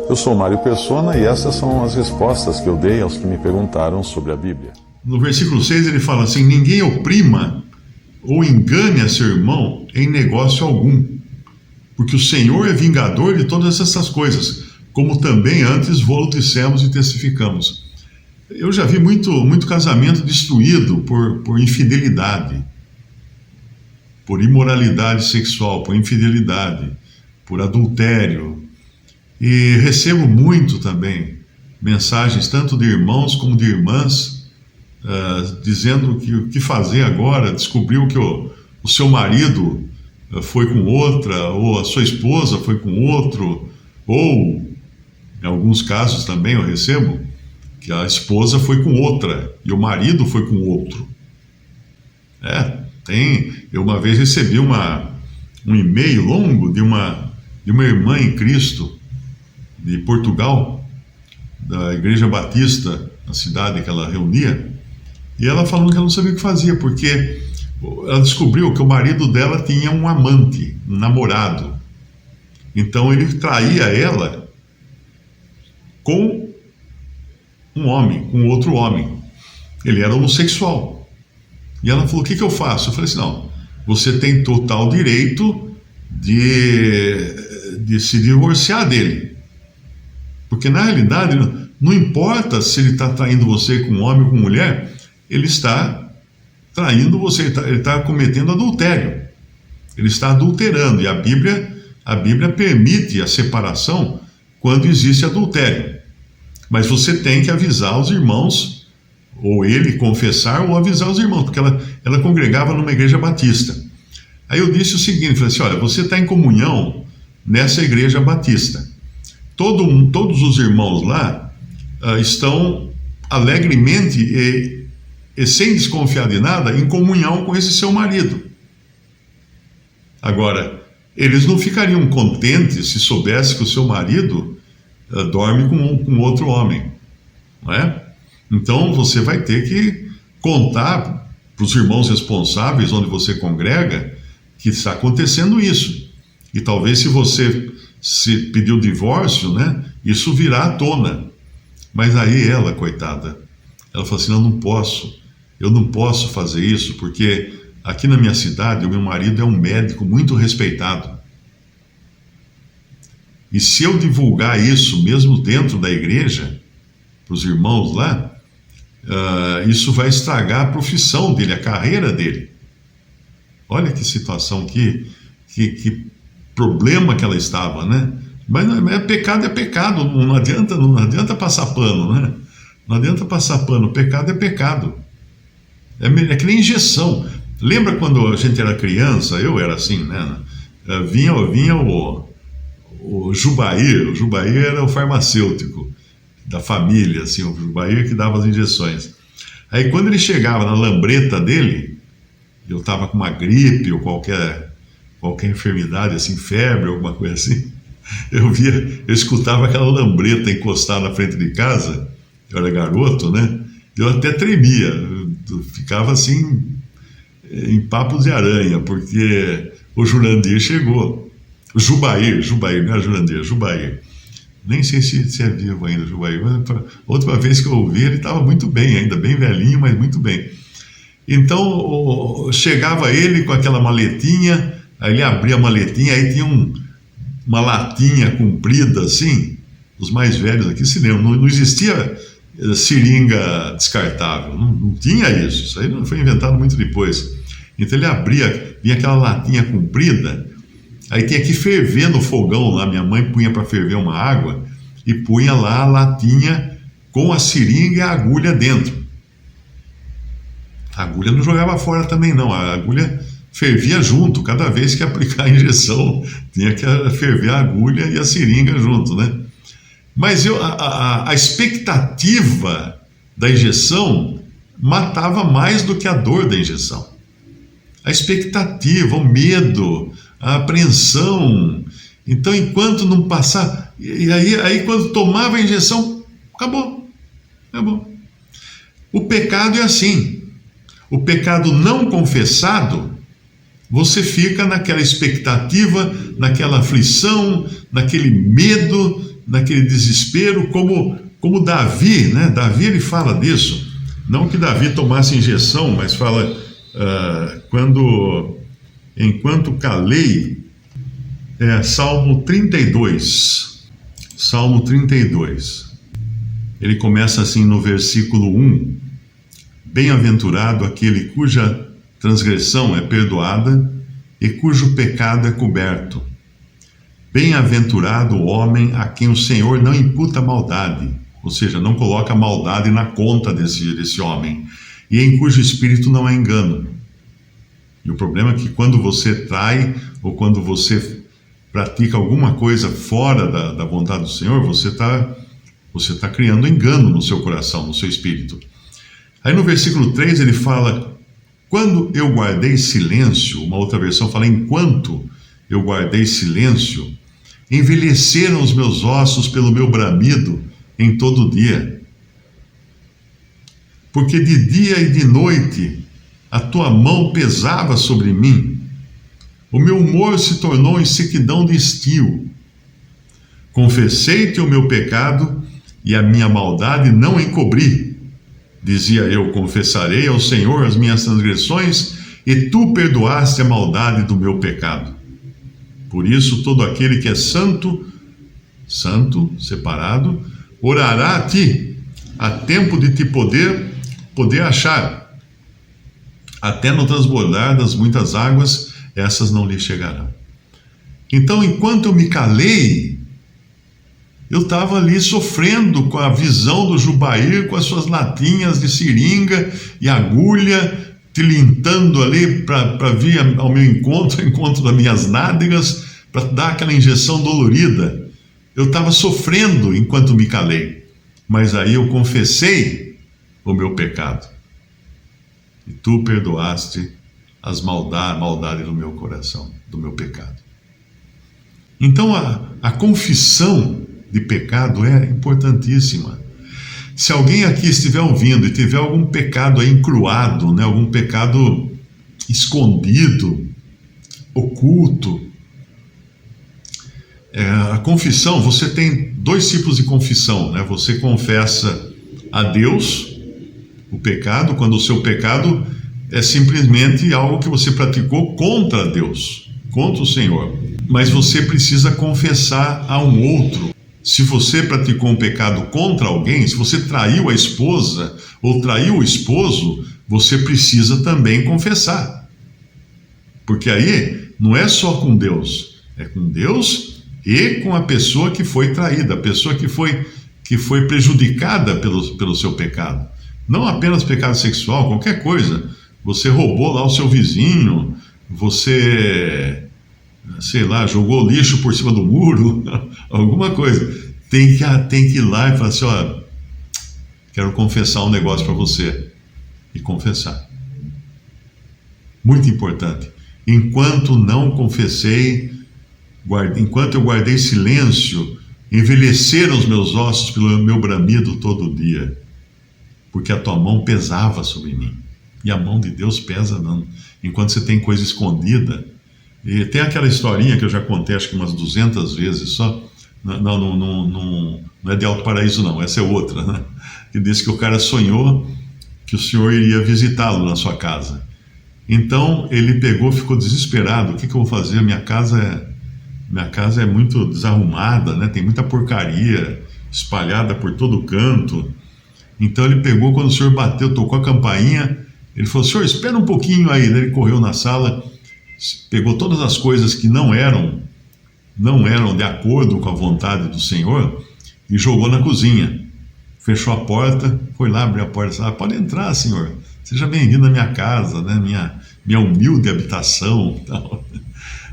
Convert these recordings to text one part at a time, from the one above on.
Eu sou Mário Persona e essas são as respostas que eu dei aos que me perguntaram sobre a Bíblia. No versículo 6 ele fala assim: ninguém oprima ou engane a seu irmão em negócio algum, porque o Senhor é vingador de todas essas coisas, como também antes vô-lo dissemos e testificamos. Eu já vi muito casamento destruído por infidelidade, por imoralidade sexual, por infidelidade, por adultério. E recebo muito também mensagens, tanto de irmãos como de irmãs, dizendo que o que fazer agora, descobriu que o seu marido foi com outra, ou a sua esposa foi com outro, ou, em alguns casos também eu recebo, que a esposa foi com outra e o marido foi com outro. Eu uma vez recebi um e-mail longo de uma irmã em Cristo, de Portugal, da Igreja Batista, na cidade que ela reunia, e ela falando que ela não sabia o que fazia, porque ela descobriu que o marido dela tinha um amante, um namorado. Então ele traía ela com um homem, com outro homem. Ele era homossexual. E ela falou: o que eu faço? Eu falei assim: não, você tem total direito de se divorciar dele. Porque na realidade, não importa se ele está traindo você com homem ou com mulher, ele está traindo você, ele está cometendo adultério. Ele está adulterando. E a Bíblia permite a separação quando existe adultério. Mas você tem que avisar os irmãos, ou ele confessar, ou avisar os irmãos, porque ela congregava numa igreja batista. Aí eu disse o seguinte, falei assim: olha, você está em comunhão nessa igreja batista. Todos os irmãos lá estão alegremente e sem desconfiar de nada, em comunhão com esse seu marido. Agora, eles não ficariam contentes se soubesse que o seu marido dorme com outro homem, não é? Então você vai ter que contar para os irmãos responsáveis onde você congrega que está acontecendo isso. E talvez se você se pediu divórcio, né, isso virá à tona. Mas aí ela, coitada, ela falou assim: eu não posso fazer isso, porque aqui na minha cidade o meu marido é um médico muito respeitado. E se eu divulgar isso mesmo dentro da igreja, para os irmãos lá, isso vai estragar a profissão dele, a carreira dele. Olha que situação, que problema que ela estava, né? Mas pecado é pecado, não adianta passar pano, né? Não adianta passar pano, pecado é pecado. É que nem injeção. Lembra quando a gente era criança, eu era assim, né? Vinha o Jubair era o farmacêutico da família, assim, o Jubair que dava as injeções. Aí quando ele chegava na lambreta dele, eu estava com uma gripe ou qualquer enfermidade, assim, febre, alguma coisa assim, eu escutava aquela lambreta encostar na frente de casa, eu era garoto, né? Eu até tremia, eu ficava assim, em papos de aranha, porque o Jurandir chegou. O Jubair, não é Jurandir, Jubair. Nem sei se é vivo ainda, Jubair. Outra vez que eu ouvi, ele estava muito bem ainda, bem velhinho, mas muito bem. Então, chegava ele com aquela maletinha, aí ele abria a maletinha, aí tinha uma latinha comprida assim, os mais velhos aqui se lembram, não existia seringa descartável, não tinha isso aí não foi inventado muito depois. Então ele abria, vinha aquela latinha comprida, aí tinha que ferver no fogão lá, minha mãe punha para ferver uma água e punha lá a latinha com a seringa e a agulha dentro. A agulha não jogava fora também não, a agulha fervia junto, cada vez que aplicar a injeção tinha que ferver a agulha e a seringa junto, né? Mas a expectativa da injeção matava mais do que a dor da injeção. A expectativa, o medo, a apreensão. Então, enquanto não passar... E aí quando tomava a injeção, acabou. O pecado é assim. O pecado não confessado, você fica naquela expectativa, naquela aflição, naquele medo, naquele desespero, como Davi, né? Davi, ele fala disso. Não que Davi tomasse injeção, mas fala, enquanto calei, Salmo 32. Salmo 32. Ele começa assim no versículo 1. Bem-aventurado aquele cuja transgressão é perdoada e cujo pecado é coberto. Bem-aventurado o homem a quem o Senhor não imputa maldade, ou seja, não coloca maldade na conta desse homem, e em cujo espírito não há engano. E o problema é que quando você trai, ou quando você pratica alguma coisa fora da vontade do Senhor, você tá criando engano no seu coração, no seu espírito. Aí no versículo 3 ele fala, quando eu guardei silêncio, uma outra versão fala, enquanto eu guardei silêncio, envelheceram os meus ossos pelo meu bramido em todo dia. Porque de dia e de noite a tua mão pesava sobre mim. O meu humor se tornou em sequidão de estio. Confessei-te o meu pecado e a minha maldade não encobri. Dizia eu, confessarei ao Senhor as minhas transgressões, e tu perdoaste a maldade do meu pecado. Por isso, todo aquele que é santo, separado, orará a ti, a tempo de te poder achar. Até no transbordar das muitas águas, essas não lhe chegarão. Então, enquanto eu me calei, eu estava ali sofrendo com a visão do Jubair, com as suas latinhas de seringa e agulha, tilintando ali para vir ao meu encontro das minhas nádegas, para dar aquela injeção dolorida. Eu estava sofrendo enquanto me calei, mas aí eu confessei o meu pecado. E tu perdoaste as maldade do meu coração, do meu pecado. Então a confissão de pecado é importantíssima. Se alguém aqui estiver ouvindo e tiver algum pecado aí encruado, né, algum pecado escondido, oculto, a confissão, você tem dois tipos de confissão, né? Você confessa a Deus o pecado, quando o seu pecado é simplesmente algo que você praticou contra Deus, contra o Senhor. Mas você precisa confessar a um outro. Se você praticou um pecado contra alguém, se você traiu a esposa ou traiu o esposo, você precisa também confessar. Porque aí não é só com Deus, é com Deus e com a pessoa que foi traída, a pessoa que foi prejudicada pelo seu pecado. Não apenas pecado sexual, qualquer coisa. Você roubou lá o seu vizinho, você, sei lá, jogou lixo por cima do muro, alguma coisa. Tem que ir lá e falar assim, ó, quero confessar um negócio para você. E confessar. Muito importante. Enquanto não confessei, enquanto eu guardei silêncio, envelheceram os meus ossos pelo meu bramido todo dia, porque a tua mão pesava sobre mim. E a mão de Deus pesa não. Enquanto você tem coisa escondida. E tem aquela historinha que eu já contei acho que umas 200 vezes só. Não é de Alto Paraíso não, essa é outra, né? Que disse que o cara sonhou que o Senhor iria visitá-lo na sua casa. Então ele pegou, ficou desesperado. O que eu vou fazer? Minha casa é muito desarrumada, né? Tem muita porcaria espalhada por todo canto. Então ele pegou, quando o Senhor bateu, tocou a campainha, ele falou, Senhor, espera um pouquinho aí. Daí ele correu na sala, pegou todas as coisas que não eram de acordo com a vontade do Senhor e jogou na cozinha. Fechou a porta, foi lá, abriu a porta, ah, pode entrar, Senhor, seja bem-vindo à minha casa, né? minha humilde habitação. Tal.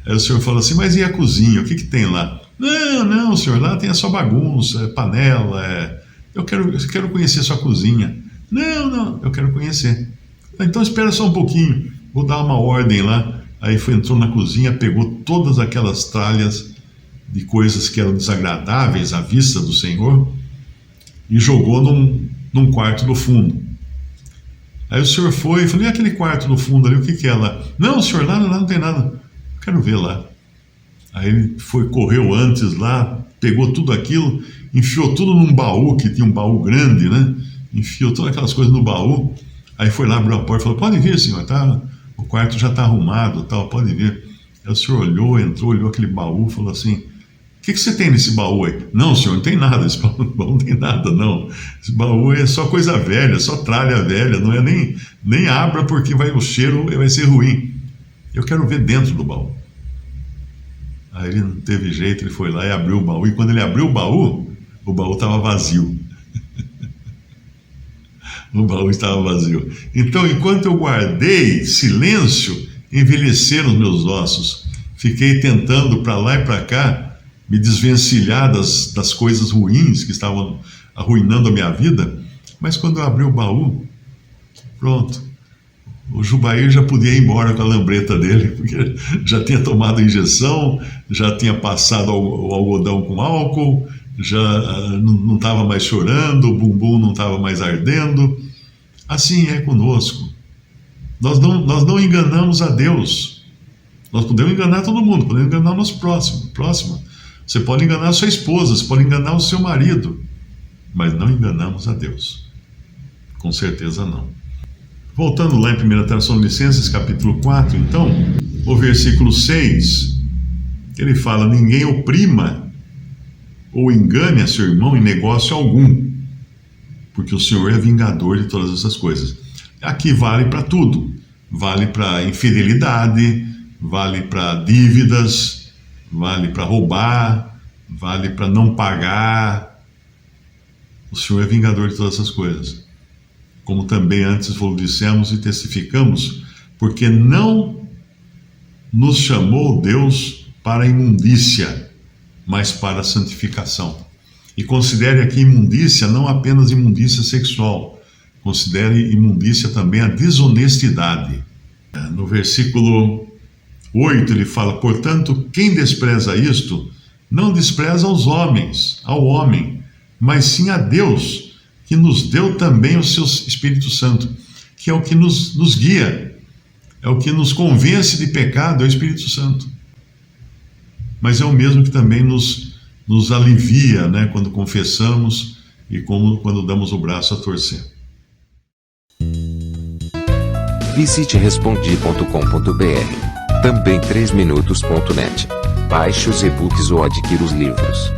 Aí o Senhor falou assim, mas e a cozinha, o que tem lá? Não, Senhor, lá tem a sua bagunça, panela, eu quero conhecer a sua cozinha. Não, eu quero conhecer. Então espera só um pouquinho, vou dar uma ordem lá. Aí entrou na cozinha, pegou todas aquelas tralhas de coisas que eram desagradáveis à vista do Senhor e jogou num quarto do fundo. Aí o Senhor foi e falou, e aquele quarto do fundo ali, o que é lá? Não, Senhor, lá não tem nada. Eu quero ver lá. Aí ele correu antes lá, pegou tudo aquilo, enfiou tudo num baú, que tinha um baú grande, né? Enfiou todas aquelas coisas no baú. Aí foi lá, abriu a porta e falou: pode vir, senhor, tá? O quarto já está arrumado, tal, pode vir. Aí o senhor olhou, entrou, olhou aquele baú, falou assim: o que você tem nesse baú aí? Não, senhor, não tem nada, esse baú não tem nada, não. Esse baú é só coisa velha, só tralha velha, não é nem abra porque o cheiro vai ser ruim. Eu quero ver dentro do baú. Aí ele não teve jeito, ele foi lá e abriu o baú, e quando ele abriu o baú estava vazio. O baú estava vazio. Então, enquanto eu guardei silêncio, envelheceram os meus ossos. Fiquei tentando para lá e para cá me desvencilhar das coisas ruins que estavam arruinando a minha vida. Mas quando eu abri o baú, pronto. O Jubair já podia ir embora com a lambreta dele, porque já tinha tomado injeção, já tinha passado o algodão com álcool, já não estava mais chorando, o bumbum não estava mais ardendo. Assim é conosco. Nós não enganamos a Deus. Nós podemos enganar todo mundo, podemos enganar o nosso próximo. Você pode enganar a sua esposa, você pode enganar o seu marido, mas não enganamos a Deus. Com certeza não. Voltando lá em 1 Tessalonicenses, capítulo 4, então, o versículo 6, ele fala: ninguém oprima ou engane a seu irmão em negócio algum, porque o Senhor é vingador de todas essas coisas. Aqui vale para tudo. Vale para infidelidade, vale para dívidas, vale para roubar, vale para não pagar. O Senhor é vingador de todas essas coisas. Como também antes vos dissemos e testificamos, porque não nos chamou Deus para a imundícia, mas para a santificação. E considere aqui imundícia não apenas imundícia sexual, considere imundícia também a desonestidade. No versículo 8 ele fala: portanto, quem despreza isto, não despreza aos homens, ao homem, mas sim a Deus, que nos deu também o seu Espírito Santo, que é o que nos guia, é o que nos convence de pecado, é o Espírito Santo. Mas é o mesmo que também nos alivia, né, quando confessamos e quando damos o braço a torcer. Visite respondi.com.br. Também 3minutos.net. Baixe os e-books ou adquira os livros.